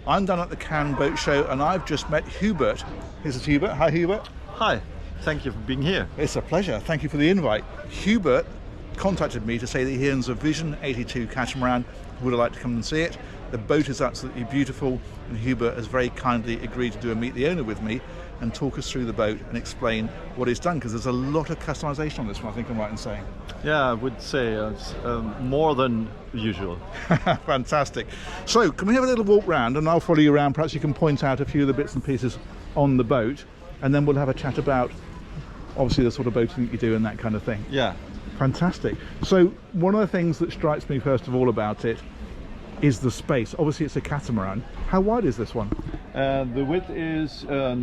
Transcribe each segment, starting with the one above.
I'm down at the Cannes Boat Show and I've just met Hubert. This is Hubert. Hi, Hubert. Hi, thank you for being here. It's a pleasure. Thank you for the invite. Hubert contacted me to say that he owns a Vision 82 catamaran. Would I like to come and see it? The boat is absolutely beautiful, and Hubert has very kindly agreed to do a meet the owner with me and talk us through the boat and explain what he's done, because there's a lot of customization on this one, I think I'm right in saying. Yeah, I would say it's more than usual. Fantastic. So can we have a little walk round and I'll follow you around. Perhaps you can point out a few of the bits and pieces on the boat, and then we'll have a chat about obviously the sort of boating that you do and that kind of thing. Yeah. Fantastic. So one of the things that strikes me first of all about it is the space. Obviously it's a catamaran. How wide is this one? The width is a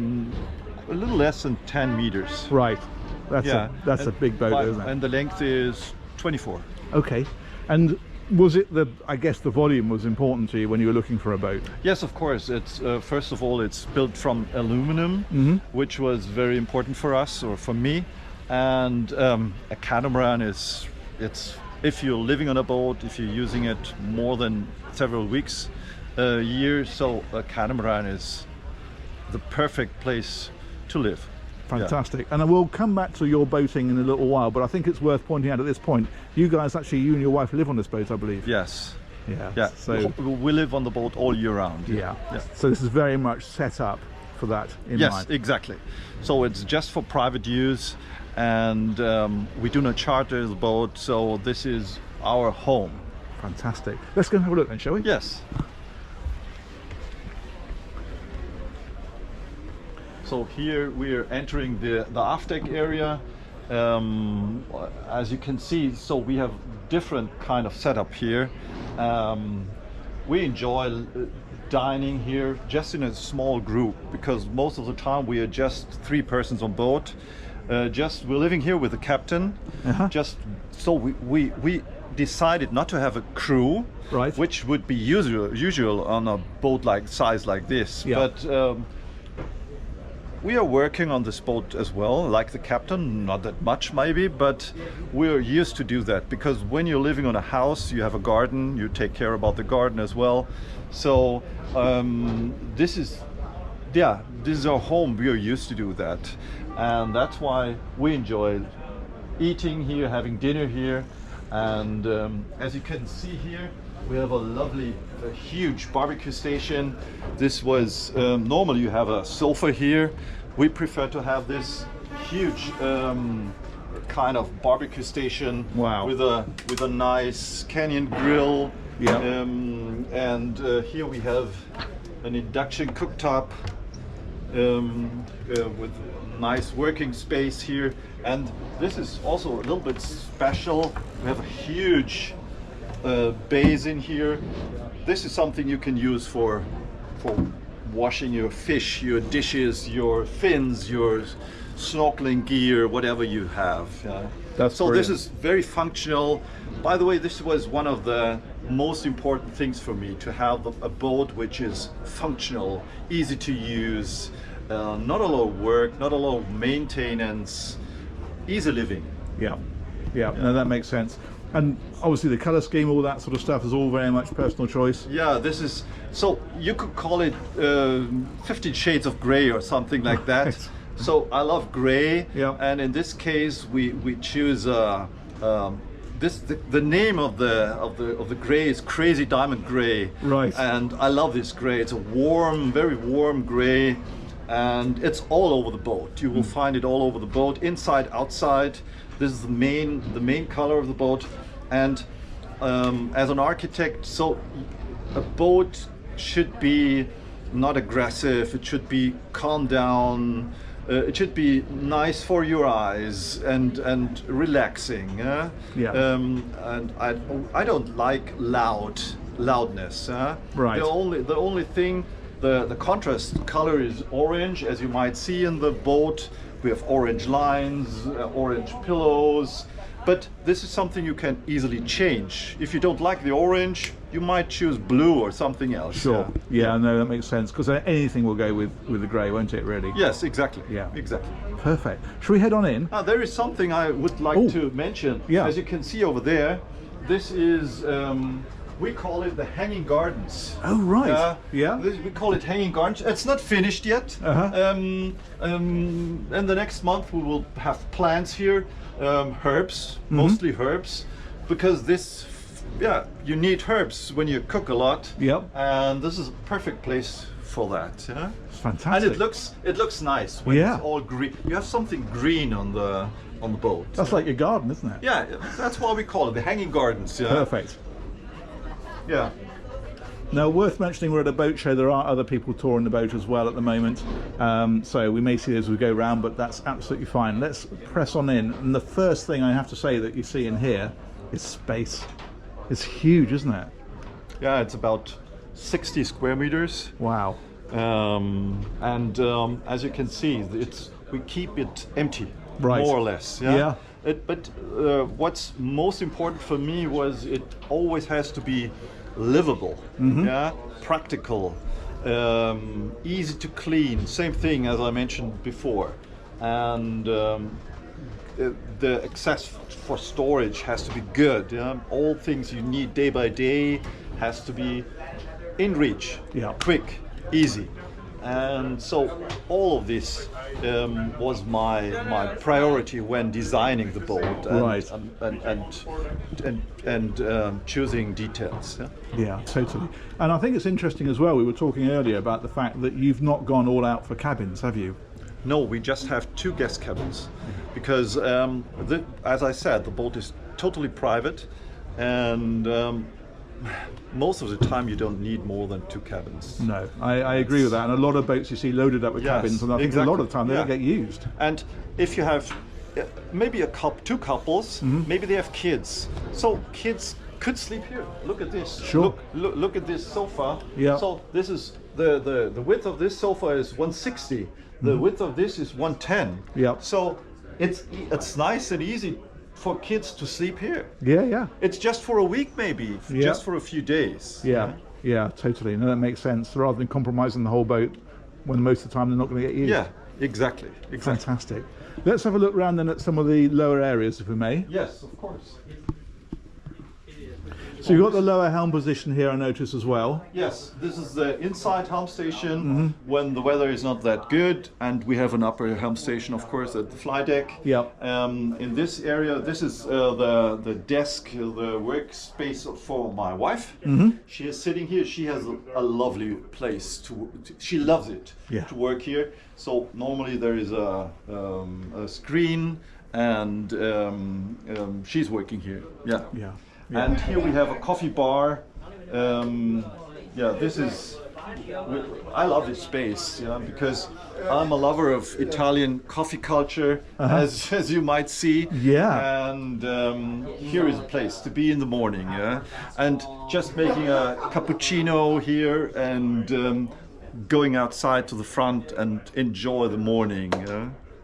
little less than 10 meters. Right. That's a big boat, isn't it? And the length is 24. Okay. And was it I guess the volume was important to you when you were looking for a boat? Yes, of course. It's first of all, it's built from aluminum, which was very important for us, or for me. And a catamaran it's if you're living on a boat, if you're using it more than several weeks a year, so a catamaran is the perfect place to live. Fantastic. Yeah. And we'll come back to your boating in a little while, but I think it's worth pointing out at this point, you guys actually, you and your wife live on this boat, I believe. Yes. Yeah. So we live on the boat all year round. Yeah. So this is very much set up for that in mind. Yes, exactly. So it's just for private use, and we do not charter the boat, so this is our home. Fantastic. Let's go and have a look then, shall we? Yes. So here we are entering the aft deck area. As you can see, so we have different kind of setup here. We enjoy dining here just in a small group, because most of the time we are just 3 persons on board. We're living here with the captain. Just so we decided not to have a crew, right, which would be usual on a boat like size like this. Yeah. But we are working on this boat as well, like the captain, not that much maybe, but we're used to do that, because when you're living on a house, you have a garden, you take care about the garden as well. So this is our home. We are used to do that, and that's why we enjoy eating here, having dinner here. And as you can see here, we have a huge barbecue station. This was normally you have a sofa here. We prefer to have this huge kind of barbecue station. Wow. with a nice canyon grill. Yeah. And here we have an induction cooktop with nice working space here. And this is also a little bit special. We have a huge basin here. This is something you can use for washing your fish, your dishes, your fins, your snorkeling gear, whatever you have. That's so brilliant. This is very functional. By the way, this was one of the most important things for me, to have a boat which is functional, easy to use, not a lot of work, not a lot of maintenance, easy living. Yeah. No, that makes sense. And obviously the color scheme, all that sort of stuff is all very much personal choice. Yeah, this is, so you could call it 50 Shades of Grey or something like that. So I love gray, and in this case we choose the name of the gray is Crazy Diamond Gray. Right. And I love this gray. It's a warm, very warm gray, and it's all over the boat. You will find it all over the boat, inside, outside. This is the main color of the boat. And as an architect, so a boat should be not aggressive. It should be calm down. It should be nice for your eyes and relaxing. Yeah. And I don't like loudness. Right. The only thing, the contrast color is orange, as you might see in the boat. We have orange lines, orange pillows, but this is something you can easily change. If you don't like the orange, you might choose blue or something else. Sure. Yeah, no, that makes sense, because anything will go with the grey, won't it, really? Yes, exactly. Yeah. Exactly. Perfect. Shall we head on in? There is something I would like to mention. Yeah. As you can see over there, this is We call it the hanging gardens. Oh, right. Yeah. We call it hanging gardens. It's not finished yet. In the next month we will have plants here, herbs, mostly herbs, because you need herbs when you cook a lot. Yep. And this is a perfect place for that. It's fantastic. And it looks nice when it's all green. You have something green on the boat. That's like your garden, isn't it? Yeah, that's why we call it the hanging gardens. Yeah. Perfect. Yeah. Now, worth mentioning, we're at a boat show. There are other people touring the boat as well at the moment, so we may see as we go round, but that's absolutely fine. Let's press on in. And the first thing I have to say that you see in here is space. It's huge, isn't it? Yeah, it's about 60 square meters. Wow. As you can see, we keep it empty, right, more or less. Yeah. But what's most important for me was it always has to be livable, practical, easy to clean. Same thing as I mentioned before, and the access for storage has to be good. All things you need day by day has to be in reach, quick, easy. And so all of this was my priority when designing the boat and choosing details. Yeah, totally. And I think it's interesting as well, we were talking earlier about the fact that you've not gone all out for cabins, have you? No, we just have 2 guest cabins because as I said, the boat is totally private, and most of the time you don't need more than 2 cabins. No, I agree with that. And a lot of boats you see loaded up with cabins, and I think a lot of the time they don't get used. And if you have maybe 2 couples, maybe they have kids, so kids could sleep here. Look at this. Sure. Look at this sofa. Yeah. So this is the width of this sofa is 160. The width of this is 110. Yeah. So it's nice and easy for kids to sleep here. Yeah. It's just for a week, maybe, just for a few days. Yeah, totally. No, that makes sense. Rather than compromising the whole boat when most of the time they're not going to get used. Yeah, exactly. Fantastic. Let's have a look around then at some of the lower areas, if we may. Yes, of course. So you've got the lower helm position here, I notice as well. Yes, this is the inside helm station when the weather is not that good, and we have an upper helm station, of course, at the fly deck. Yep. In this area, this is the desk, the workspace for my wife. She is sitting here. She has a lovely place she loves it to work here. So normally there is a screen, and she's working here. Yeah. And here we have a coffee bar. This is. I love this space, because I'm a lover of Italian coffee culture, as you might see. Yeah. And here is a place to be in the morning, and just making a cappuccino here and going outside to the front and enjoy the morning.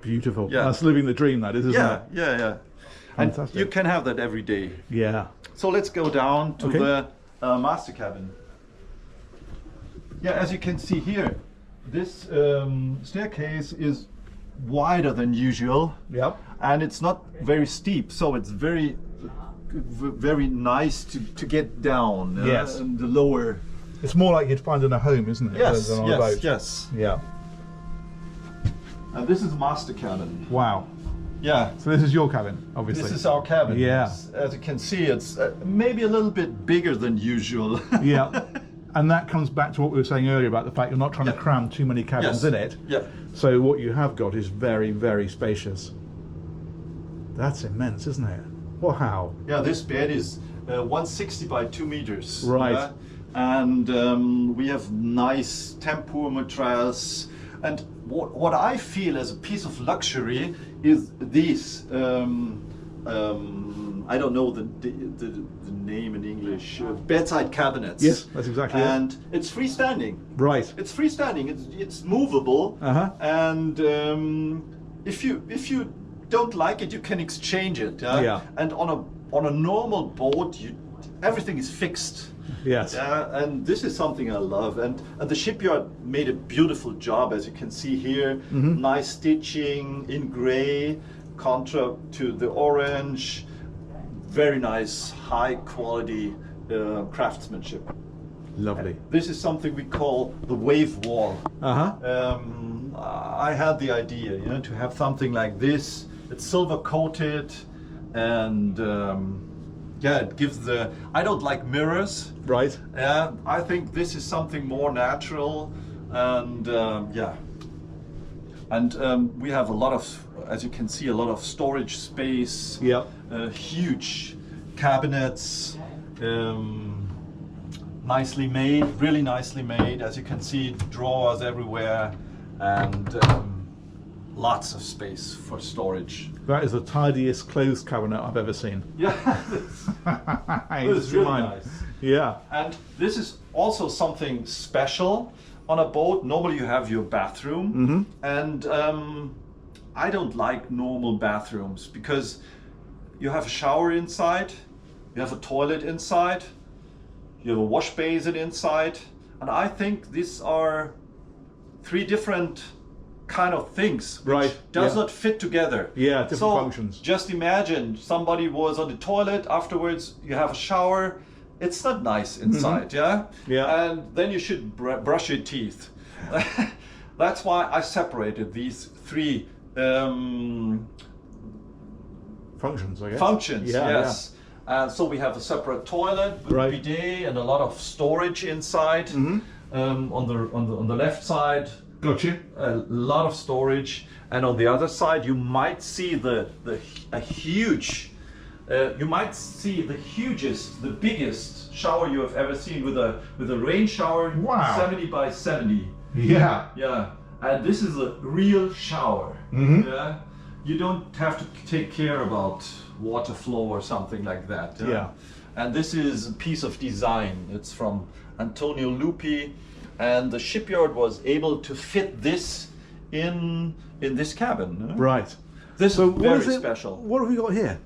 Beautiful. Yeah. That's living the dream, that is, isn't it? Yeah. Fantastic. And you can have that every day. Yeah. So let's go down to the master cabin. Yeah, as you can see here, this staircase is wider than usual. Yep. And it's not very steep, so it's very nice to get down. Yes. In the lower. It's more like you'd find in a home, isn't it? Yes. Than on a boat. Yes. Yeah. And this is master cabin. Wow. Yeah. So this is your cabin, obviously. This is our cabin. Yeah. As you can see, it's maybe a little bit bigger than usual. Yeah. And that comes back to what we were saying earlier about the fact you're not trying to cram too many cabins in it. Yeah. So what you have got is very, very spacious. That's immense, isn't it? Wow. Yeah, this bed is 160 by 2 meters. Right. And we have nice tempur mattress. And what I feel as a piece of luxury is these. I don't know the name in English. Bedside cabinets. Yes, that's exactly and it. And it's freestanding. Right. It's freestanding. It's movable. And if you don't like it, you can exchange it. Yeah. And on a normal boat, everything is fixed. Yes. And this is something I love. And the shipyard made a beautiful job, as you can see here. Nice stitching in gray, contra to the orange. Very nice, high quality craftsmanship. Lovely. This is something we call the wave wall. Uh-huh. I had the idea, you know, to have something like this. It's silver coated, and yeah, it gives the. I don't like mirrors. Right. I think this is something more natural, and yeah. And we have a lot of, as you can see, a lot of storage space. Yeah. Huge cabinets. Nicely made, really nicely made. As you can see, drawers everywhere, and lots of space for storage. That is the tidiest clothes cabinet I've ever seen. Yeah, this is really nice. Yeah. And this is also something special on a boat. Normally you have your bathroom, and I don't like normal bathrooms because you have a shower inside, you have a toilet inside, you have a wash basin inside, and I think these are three different kind of things which does not fit together. Yeah, different functions. Just imagine somebody was on the toilet, afterwards you have a shower. It's not nice inside, yeah? And then you should brush your teeth. That's why I separated these three functions, I guess. Functions, yes. So we have a separate toilet with a bidet and a lot of storage inside. On the left side, gotcha. A lot of storage, and on the other side you might see a huge. You might see the hugest, the biggest shower you have ever seen with a rain shower. Wow. 70 by 70. Yeah. Yeah. And this is a real shower. Yeah. You don't have to take care about water flow or something like that. Yeah. And this is a piece of design. It's from Antonio Lupi, and the shipyard was able to fit this in this cabin. Right. This is very special. What have we got here?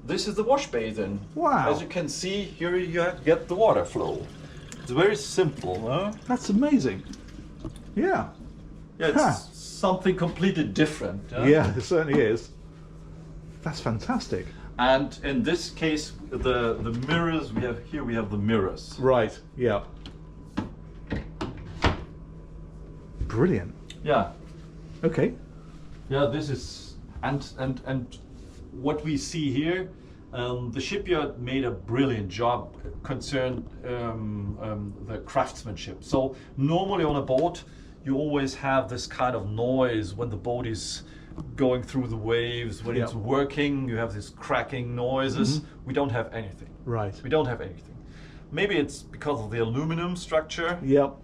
This is the wash basin. Wow. As you can see, here you get the water flow. It's very simple. Huh? That's amazing. Yeah. Yeah, it's something completely different. Huh? Yeah, it certainly is. That's fantastic. And in this case, the mirrors, we have the mirrors. Right, yeah. Brilliant. Yeah. Okay. Yeah, this is, and what we see here, the shipyard made a brilliant job concerned the craftsmanship. So normally on a boat, you always have this kind of noise when the boat is going through the waves, when it's working, you have these cracking noises. We don't have anything. Right. We don't have anything. Maybe it's because of the aluminum structure. Yep.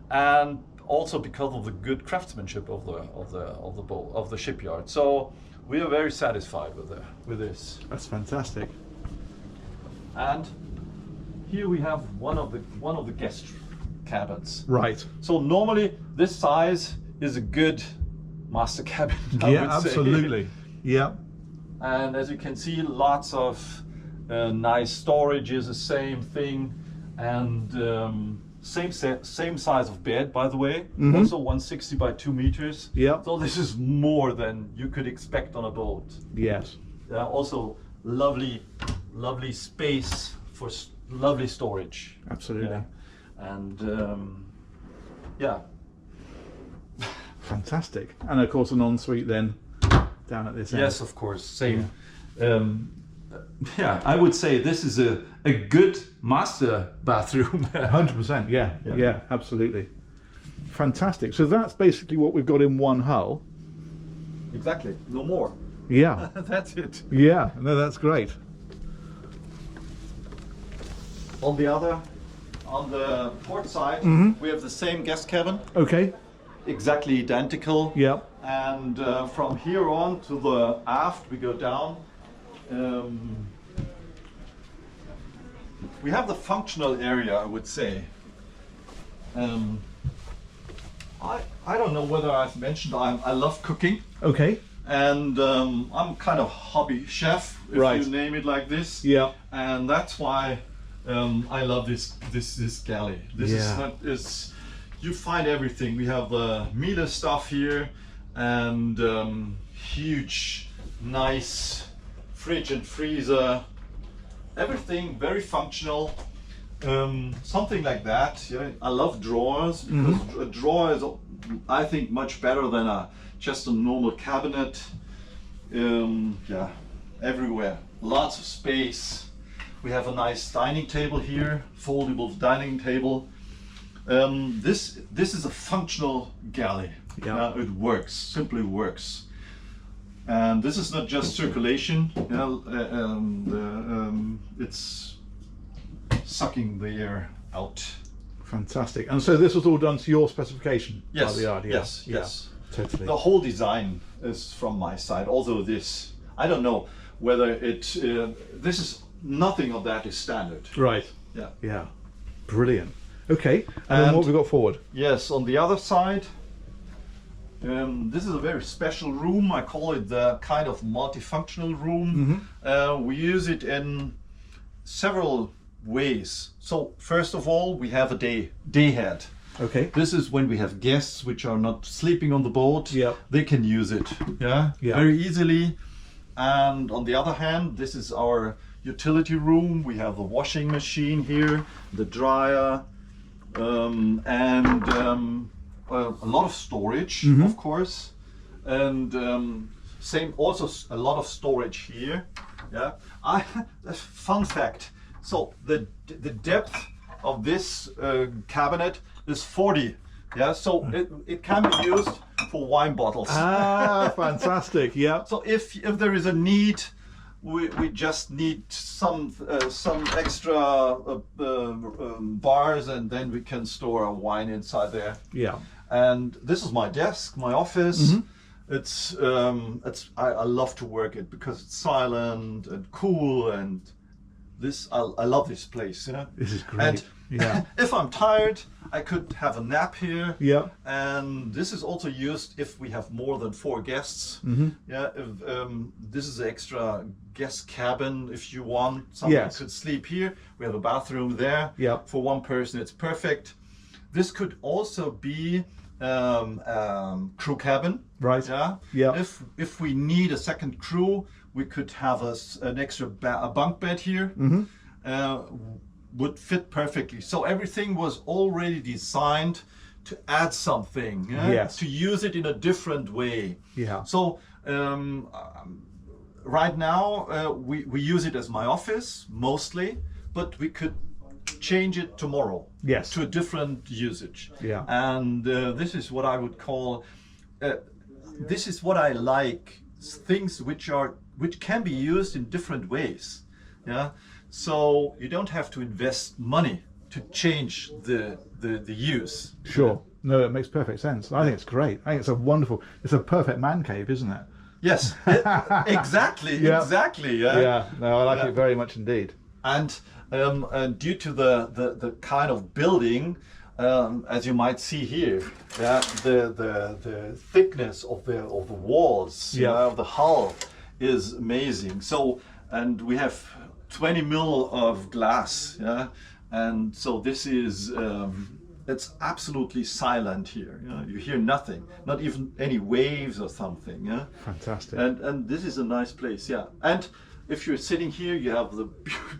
And also because of the good craftsmanship of the shipyard. So we are very satisfied with this. That's fantastic. And here we have one of the guest cabins. Right. So normally this size is a good master cabin. I would say. Absolutely. Yeah. And as you can see, lots of nice storage is the same thing, and same size of bed, by the way. Also 160 by 2 meters. Yeah. So this is more than you could expect on a boat. Yes. Also lovely space for lovely storage. Absolutely. Yeah. And yeah. Fantastic. And of course an ensuite then down at this end. Yes, of course. Same. Yeah, I would say this is a good master bathroom. 100%, yeah, absolutely. Fantastic. So that's basically what we've got in one hull. Exactly, no more. Yeah. That's it. Yeah, no, that's great. On the port side, we have the same guest cabin. Okay. Exactly identical. Yeah. And from here on to the aft, we go down. We have the functional area, I would say. I don't know whether I've mentioned I love cooking. Okay. And I'm kind of hobby chef, if you name it like this. Yeah. And that's why I love this galley. This you find everything. We have the Miele stuff here, and huge, nice fridge and freezer. Everything very functional. Something like that. Yeah, I love drawers because a drawer is, I think, much better than just a normal cabinet. Yeah, everywhere, lots of space. We have a nice dining table here, foldable dining table. This is a functional galley. Yeah. It works, simply works. And this is not just circulation. It's sucking the air out. Fantastic. And so this was all done to your specification? Yes. By the yard, yeah. Yes. Yeah. Yes. Totally. The whole design is from my side. Although this, I don't know whether it. This is nothing of that is standard. Right. Yeah. Yeah. Brilliant. Okay. And then what have we got forward? Yes, on the other side, this is a very special room. I call it the kind of multifunctional room. We use it in several ways. So first of all, we have a day head. Okay. This is when we have guests which are not sleeping on the boat. Yeah. They can use it. Yeah. Very easily. And on the other hand, this is our utility room. We have the washing machine here, the dryer, and a lot of storage, of course, and same also a lot of storage here. Yeah. Fun fact. So the depth of this cabinet is 40. Yeah. So it can be used for wine bottles. Ah, fantastic. Yeah. So if there is a need, we just need some extra bars, and then we can store our wine inside there. Yeah. And this is my desk, my office. It's I love to work it because it's silent and cool, and I love this place. You know. This is great. And yeah. if I'm tired, I could have a nap here. Yeah. And this is also used if we have more than 4 guests. Yeah. This is an extra guest cabin if you want. Someone could sleep here. We have a bathroom there. Yeah. For one person, it's perfect. This could also be crew cabin. Right. Yeah. Yeah. If we need a second crew, we could have an extra bunk bed here. Would fit perfectly. So everything was already designed to add something. Yes. To use it in a different way. Yeah. So right now we use it as my office mostly, but we could change it tomorrow. Yes. To a different usage. Yeah. And this is what I would call. This is what I like. Things which can be used in different ways. Yeah. So you don't have to invest money to change the use. Sure. No, it makes perfect sense. I think it's great. I think it's a perfect man cave, isn't it? Yes, exactly, Yeah. exactly. Yeah. Yeah. No, I like it very much indeed. And due to the kind of building, as you might see here, the thickness of the walls, of the hull, is amazing. So, and we have 20 mil of glass, and so this is it's absolutely silent here. You hear nothing, not even any waves or something. Fantastic. And this is a nice place. And if you're sitting here, you have the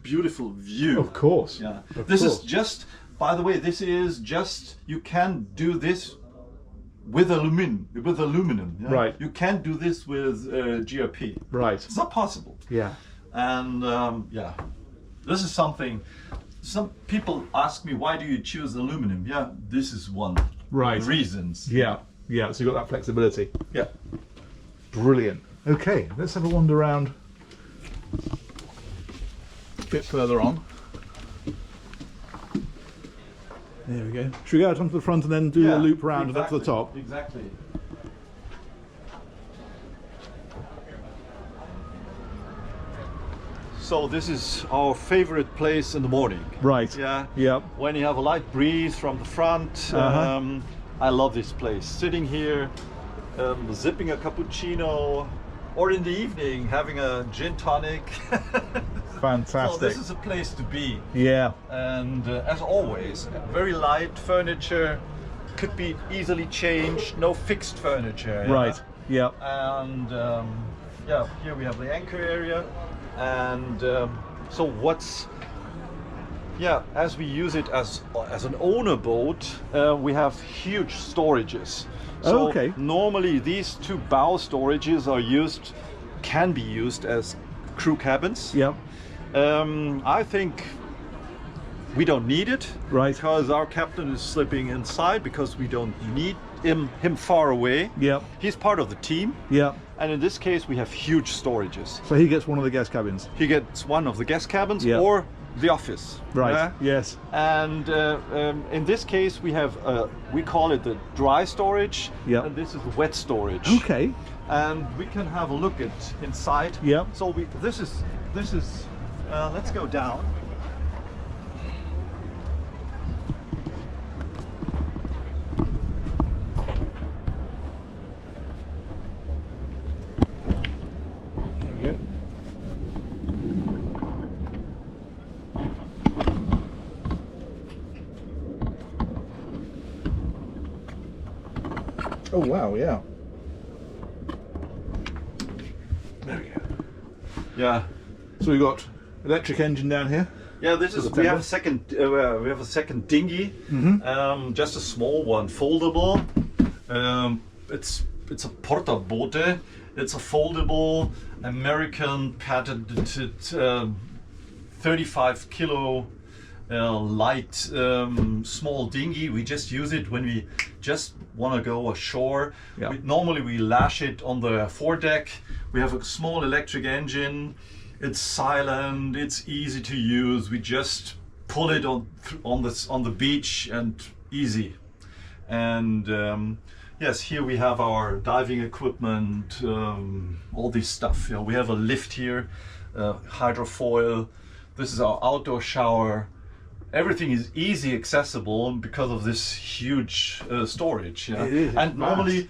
beautiful view. Of course. This is just, by the way, this is just, you can do this with aluminum. Right. You can't do this with GRP. Right. It's not possible. Yeah. And this is something. Some people ask me, why do you choose aluminum? This is one of the reasons. Yeah. So you've got that flexibility. Yeah. Brilliant. Okay, let's have a wander around a bit further on. There we go. Should we go out onto the front and then do a loop round and up to the top? Exactly. So this is our favorite place in the morning. Right. Yeah. Yep. When you have a light breeze from the front, I love this place. Sitting here, sipping a cappuccino, or in the evening having a gin tonic. Fantastic. So this is a place to be. Yeah. And as always, very light furniture, could be easily changed. No fixed furniture. Right. Yeah. And here we have the anchor area. And so Yeah, as we use it as an owner boat, we have huge storages. So Okay. normally these two bow storages can be used as crew cabins. Yep. I think we don't need it, Right. because our captain is sleeping inside, because we don't need him far away. Yep. He's part of the team, Yep. and in this case we have huge storages. So he gets one of the guest cabins. He gets one of the guest cabins Yep. or the office. Right. yeah? Yes. And in this case we have we call it the dry storage, Yep. and this is the wet storage. Okay. And we can have a look at inside. Yep. So this is let's go down. There we go. Oh wow, yeah. There we go. Yeah. So we've got electric engine down here. Yeah, this is. We have a second dinghy, just a small one, foldable. It's a portabote. It's a foldable American patented 35 kilo light small dinghy. We just use it when we just want to go ashore. Yeah. Normally we lash it on the foredeck. We have a small electric engine. It's silent. It's easy to use. We just pull it on the beach and easy. And yes, here we have our diving equipment, all this stuff. You know, we have a lift here, hydrofoil. This is our outdoor shower. Everything is easy accessible because of this huge storage. Yeah? It is, And it's normally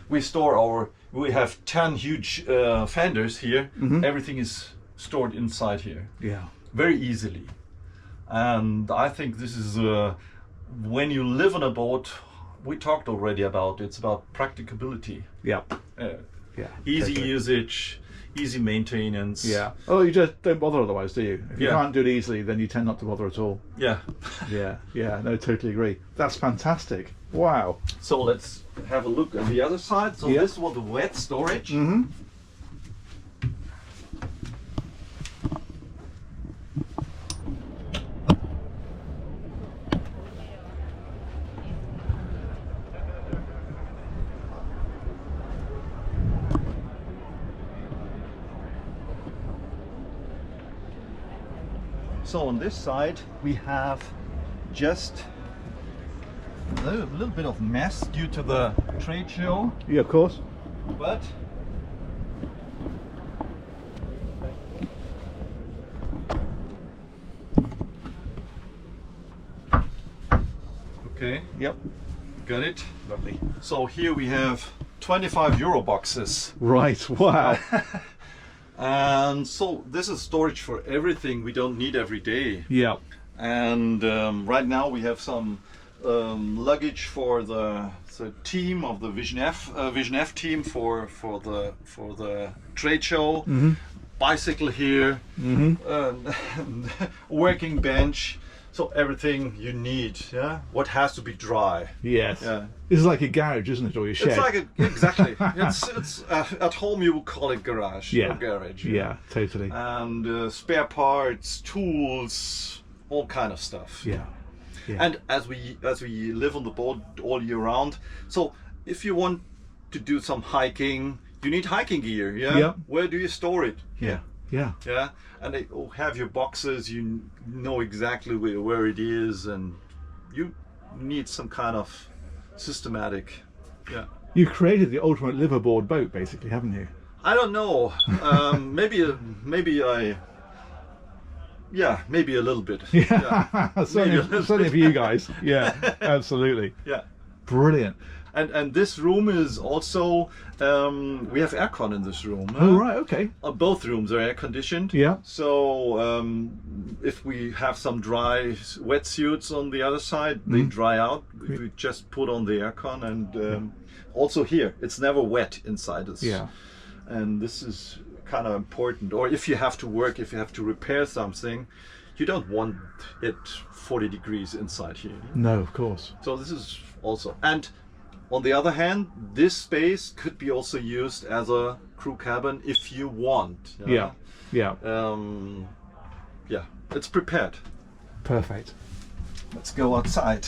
we have 10 huge fenders here. Everything is stored inside here Yeah. very easily. And I think this is when you live on a boat, we talked already about, it's about practicability. Yeah. Easy Totally. usage, easy maintenance. Yeah. Oh, you just don't bother otherwise, do you? If you Yeah. can't do it easily, then you tend not to bother at all. Yeah. Yeah. Yeah. No, totally agree. That's fantastic. Wow. So let's have a look at the other side. So Yeah. this was the wet storage. Mm-hmm. So on this side we have just a little bit of mess due to the trade show, Yeah, of course. but okay, Yep. got it. Lovely. So here we have 25 euro boxes. Right. Wow. And so this is storage for everything we don't need every day. Yeah. And right now we have some luggage for the team of the VisionF team for the trade show. Bicycle here, working bench. So everything you need, yeah. What has to be dry. Yes. Yeah. This is like a garage, isn't it, or your shed? It's like exactly. it's at home you would call it garage Yeah. or garage. Yeah, totally. And spare parts, tools, all kind of stuff. Yeah. Yeah. And as we live on the boat all year round, so if you want to do some hiking, you need hiking gear. Yeah. Yep. Where do you store it? Yeah. Yeah. Yeah. And they have your boxes. You know exactly where it is, and you need some kind of systematic. Yeah. You created the ultimate liveaboard boat, basically, haven't you? I don't know. Maybe a little bit. Yeah. Maybe a certainly, little certainly for you guys. Yeah. Absolutely. Yeah. Brilliant. And this room is also we have aircon in this room. Oh right. Okay. Both rooms are air conditioned. Yeah. So if we have some dry wetsuits on the other side, they dry out. We just put on the aircon, and also here it's never wet inside us. Yeah. And this is kind of important. Or if you have to work, if you have to repair something, you don't want it 40 degrees inside here. No, of course. So this is also, and on the other hand, this space could be also used as a crew cabin if you want. Yeah, yeah. Yeah, it's prepared. Perfect. Let's go outside.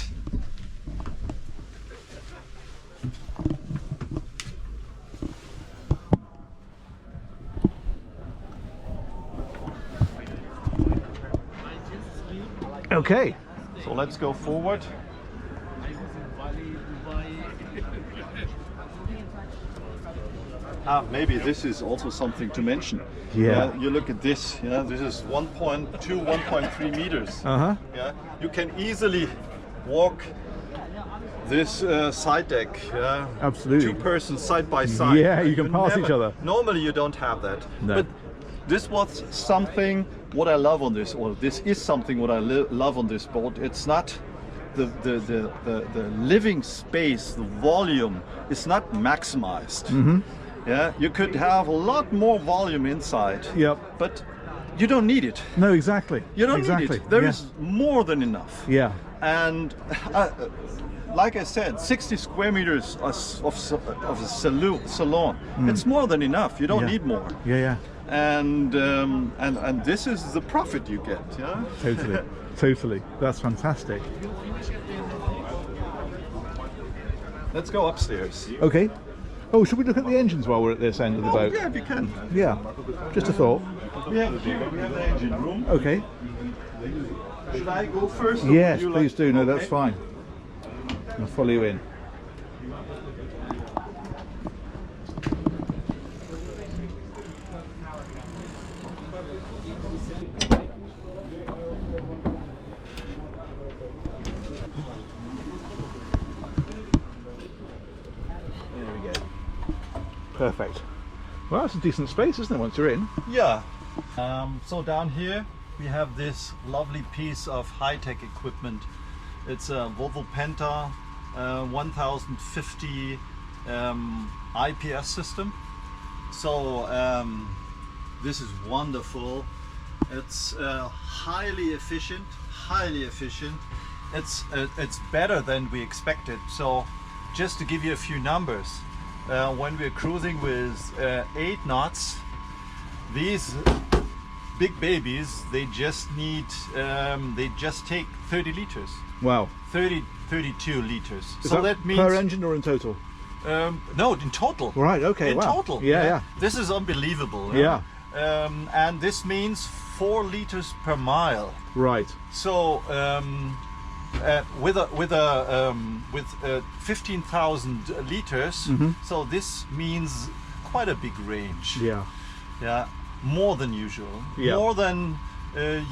Okay. So let's go forward. Maybe this is also something to mention. Yeah. You look at this. Yeah, this is 1.2, 1.3 meters. Yeah, you can easily walk this side deck. Yeah, absolutely. 2 persons side by side. Yeah, you can pass each other. Normally, you don't have that. No. But this was something what I love on this, or this is something what I love on this boat. It's not the living space, the volume is not maximized. Yeah, you could have a lot more volume inside. Yep. But you don't need it. No, exactly. You don't exactly. need it. There is more than enough. Yeah. And like I said, 60 square meters of a salon. It's more than enough. You don't need more. Yeah, yeah. And this is the profit you get. Yeah. Totally. Totally. That's fantastic. Let's go upstairs. Okay. Oh, should we look at the engines while we're at this end of the boat? Yeah, we can. Yeah. Just a thought. We have the engine room. Okay. Should I go first? Yes, please do. No, that's fine. I'll follow you in. Perfect. Well, that's a decent space, isn't it, once you're in? Yeah. So down here we have this lovely piece of high-tech equipment. It's a Volvo Penta 1050 IPS system. So this is wonderful. It's highly efficient. It's better than we expected. So just to give you a few numbers, when we're cruising with 8 knots, these big babies, they just take 30 liters. Wow. 32 liters. Is so that means per engine or in total? no, in total. Right. Okay. In wow. total. Yeah. This is unbelievable. Yeah. And this means 4 liters per mile. Right. So with 15,000 liters, so this means quite a big range. Yeah. Yeah, more than usual. Yeah. More than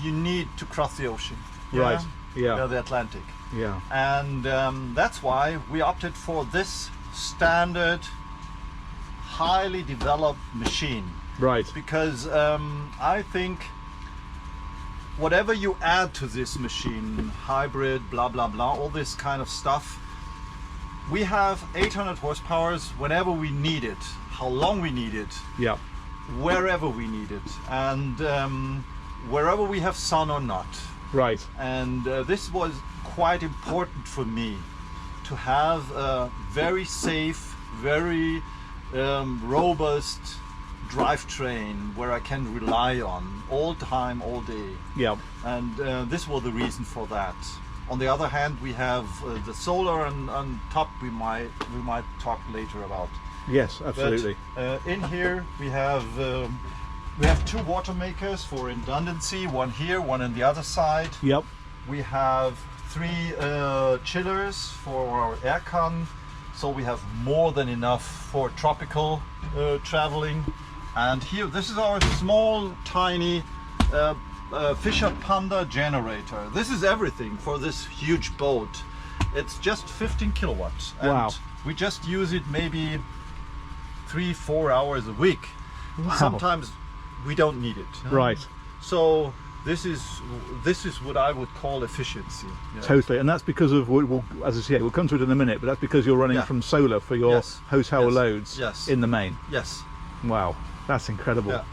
you need to cross the ocean. Yeah? Right. Yeah. The Atlantic. Yeah. And that's why we opted for this standard, highly developed machine. Right. Because I think whatever you add to this machine, hybrid, blah blah blah, all this kind of stuff, we have 800 horsepower whenever we need it, how long we need it, Yeah. wherever we need it, and wherever we have sun or not. Right. And this was quite important for me, to have a very safe, very robust drivetrain where I can rely on all time, all day. Yeah. And this was the reason for that. On the other hand, we have the solar and on top we might talk later about. Yes, absolutely. But, in here we have 2 water makers for redundancy, one here, one on the other side. Yep. We have 3 chillers for our aircon, so we have more than enough for tropical traveling. And here, this is our small, tiny Fisher Panda generator. This is everything for this huge boat. It's just 15 kilowatts. And Wow. we just use it maybe 3-4 hours a week. Wow. Sometimes we don't need it. Right. So this is what I would call efficiency. Yeah. Totally. And that's because of, well, as I say, we'll come to it in a minute, but that's because you're running Yeah. from solar for your Yes. hotel Yes. loads Yes. in the main. Yes. Wow. That's incredible. Yeah.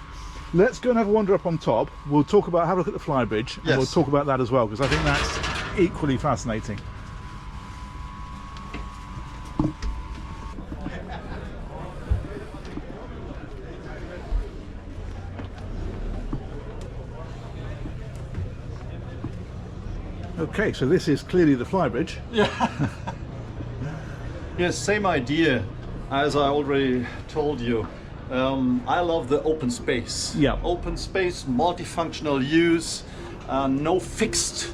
let's go and have a wander up on top. We'll talk about, have a look at the flybridge, and Yes. we'll talk about that as well, because I think that's equally fascinating. Okay, so this is clearly the flybridge. Yes, same idea as I already told you. I love the open space. Yeah. Open space, multifunctional use, no fixed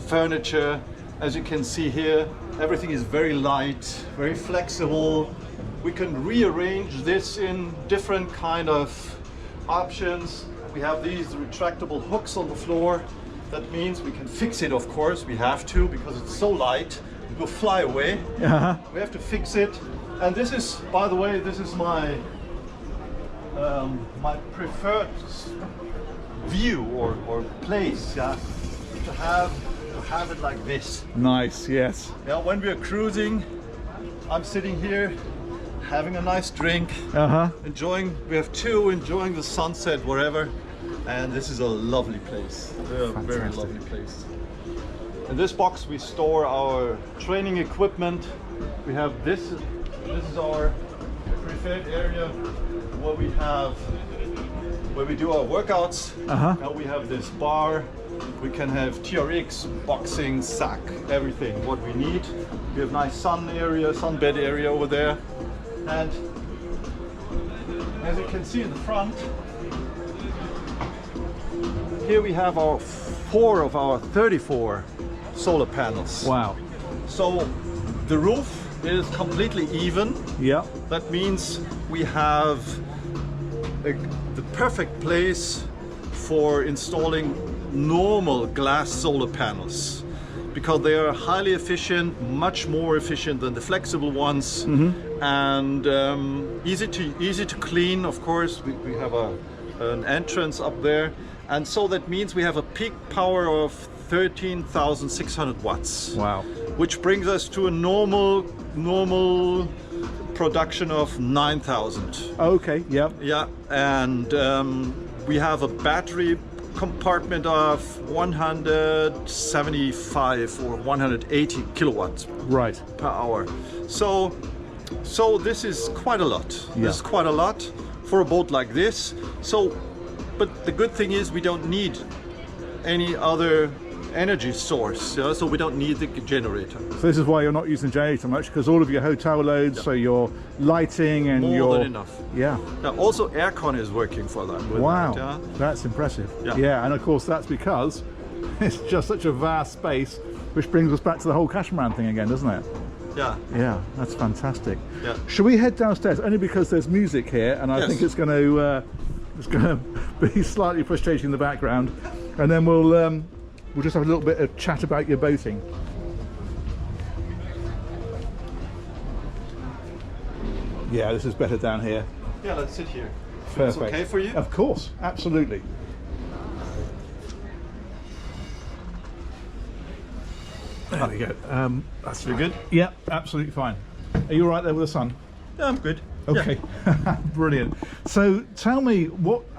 furniture. As you can see here, everything is very light, very flexible. We can rearrange this in different kind of options. We have these retractable hooks on the floor. That means we can fix it, of course. We have to, because it's so light. It will fly away. Uh-huh. We have to fix it. And this is, by the way, this is my my preferred view or place, yeah, to have it like this. Nice, yes. Yeah, when we're cruising, I'm sitting here having a nice drink, enjoying. We have two, enjoying the sunset wherever, and this is a lovely place. Very lovely place. In this box we store our training equipment. We have this. This is our preferred area where we do our workouts. Now we have this bar. We can have TRX, boxing, sack, everything what we need. We have nice sunbed area over there. And as you can see in the front, here we have our 4 of our 34 solar panels. Wow. So the roof is completely even. Yeah. That means we have the perfect place for installing normal glass solar panels, because they are highly efficient, much more efficient than the flexible ones, and easy to clean. Of course, we have an entrance up there, and so that means we have a peak power of 13,600 watts. Wow. Which brings us to a normal production of 9,000. Okay, yep. Yeah, and we have a battery compartment of 175 or 180 kilowatts Right. per hour. So this is quite a lot. Yeah. This is quite a lot for a boat like this. So, but the good thing is we don't need any other energy source, yeah? So we don't need the generator. So this is why you're not using the generator much, because all of your hotel loads, so your lighting and More than enough. Yeah. Now also aircon is working for that. with Wow. that, yeah? That's impressive. Yeah. Yeah, and of course that's because it's just such a vast space, which brings us back to the whole catamaran thing again, doesn't it? Yeah. Yeah, that's fantastic. Yeah. Should we head downstairs? Only because there's music here, and I Yes. think it's going to be slightly frustrating in the background, and then we'll just have a little bit of chat about your boating. Yeah, this is better down here. Yeah, let's sit here. Perfect. It's okay for you? Of course, absolutely. There we go. That's You good? Yeah, absolutely fine. Are you all right there with the sun? Yeah, I'm good. Okay, brilliant. So tell me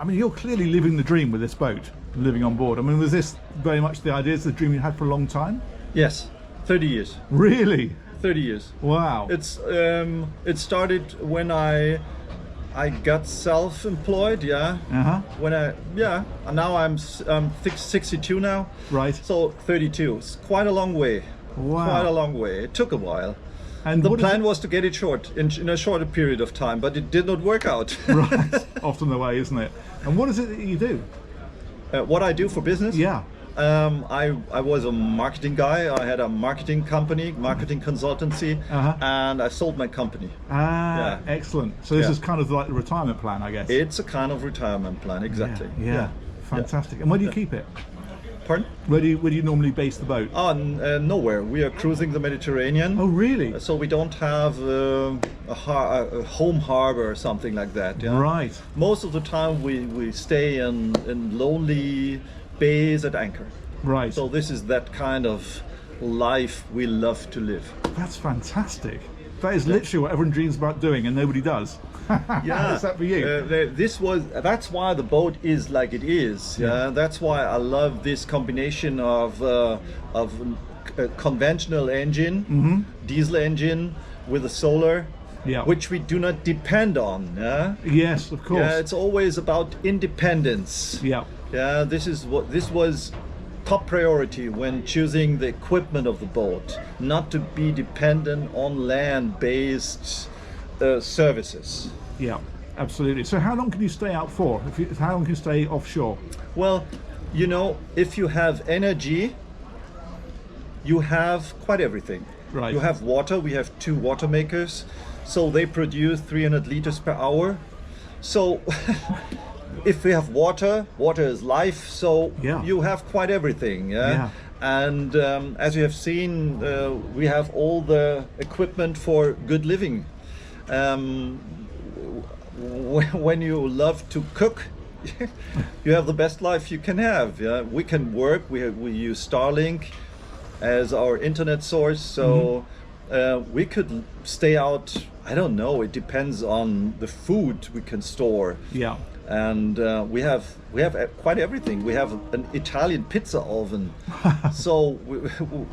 you're clearly living the dream with this boat, living on board. I mean, was this very much the idea, it's the dream you had for a long time? Yes, 30 years. Really? 30 years. Wow. It's it started when I got self-employed. Yeah. When and now I'm 62 now. Right. So 32. It's quite a long way. Wow. Quite a long way. It took a while. And The what is plan was to get it short in a shorter period of time, but it did not work out. Right. Often the way, isn't it? And what is it that you do? What I do for business? Yeah. I was a marketing guy. I had a marketing company, marketing consultancy, and I sold my company. Ah, Yeah. excellent. So this Yeah. is kind of like the retirement plan, I guess. It's a kind of retirement plan, exactly. Yeah. Fantastic. And where do you keep it? Pardon? Where do you normally base the boat? Oh, nowhere. We are cruising the Mediterranean. Oh, really? So we don't have a home harbor or something like that. Yeah? Right. Most of the time we stay in lonely bays at anchor. Right. So this is that kind of life we love to live. That's fantastic. That is literally what everyone dreams about doing and nobody does. Yeah, Is that for you? That's why the boat is like it is. Yeah, that's why I love this combination of a conventional engine, diesel engine with a solar, which we do not depend on. Yeah. Yes, of course. Yeah, it's always about independence. Yeah. Yeah, this was top priority when choosing the equipment of the boat, not to be dependent on land-based services. Yeah, absolutely. So how long can you stay out for? How long can you stay offshore? Well, you know, if you have energy, you have quite everything. Right. You have water. We have 2 water makers, so they produce 300 liters per hour. So if we have water is life. So you have quite everything. Yeah. And as you have seen, we have all the equipment for good living. When you love to cook, you have the best life you can have. Yeah? We can work. We use Starlink as our internet source, so we could stay out. I don't know. It depends on the food we can store. Yeah. And we have quite everything. We have an Italian pizza oven, so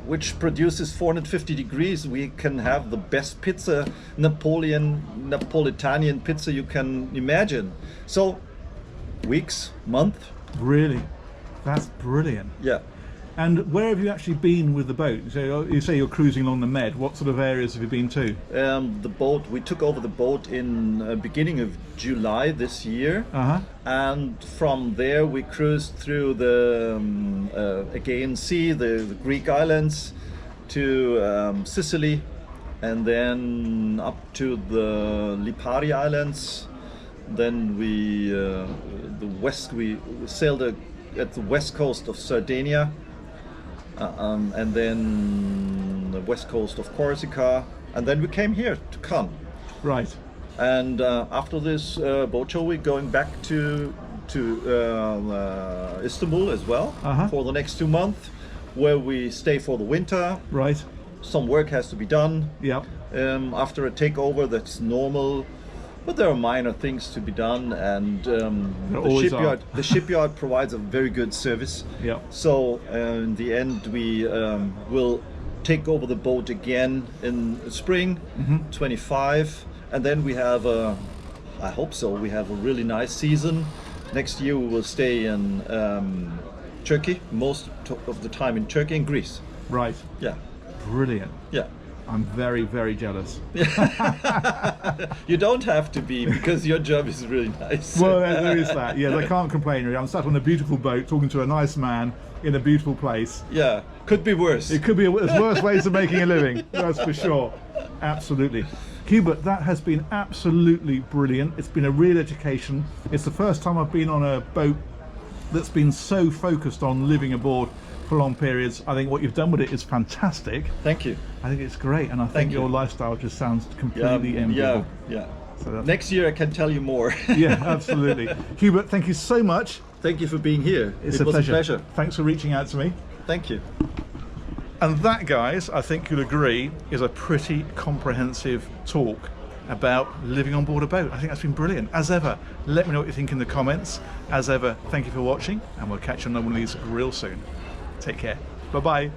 which produces 450 degrees. We can have the best pizza, Napolitanian pizza you can imagine. So weeks, month. Really, that's brilliant. Yeah. And where have you actually been with the boat? So you say you're cruising along the Med. What sort of areas have you been to? The boat, we took over the boat in beginning of July this year. And from there we cruised through the Aegean Sea, the Greek islands, to Sicily, and then up to the Lipari Islands. Then we sailed at the west coast of Sardinia. And then the west coast of Corsica, and then we came here to Cannes. Right. And after this boat show, we're going back to Istanbul as well for the next 2 months, where we stay for the winter. Right. Some work has to be done. Yeah. After a takeover, that's normal. But there are minor things to be done, and the shipyard provides a very good service. Yeah. So in the end, we will take over the boat again in spring 25, and then we have I hope so. We have a really nice season. Next year we will stay in Turkey, most of the time in Turkey and Greece. Right. Yeah. Brilliant. Yeah. I'm very, very jealous. You don't have to be, because your job is really nice. Well, there is that. Yes, I can't complain really. I'm sat on a beautiful boat talking to a nice man in a beautiful place. Yeah, could be worse. It could be there's worse ways of making a living, that's for sure. Absolutely. Hubert, that has been absolutely brilliant. It's been a real education. It's the first time I've been on a boat that's been so focused on living aboard for long periods. I think what you've done with it is fantastic. Thank you. I think it's great, and I think your lifestyle just sounds completely enviable. Yeah. So next year I can tell you more. Yeah, absolutely. Hubert, thank you so much. Thank you for being here. It was a pleasure. Thanks for reaching out to me. Thank you. And that, guys, I think you'll agree, is a pretty comprehensive talk about living on board a boat. I think that's been brilliant. As ever, let me know what you think in the comments. As ever, thank you for watching, and we'll catch you on one of these real soon. Take care. Bye-bye.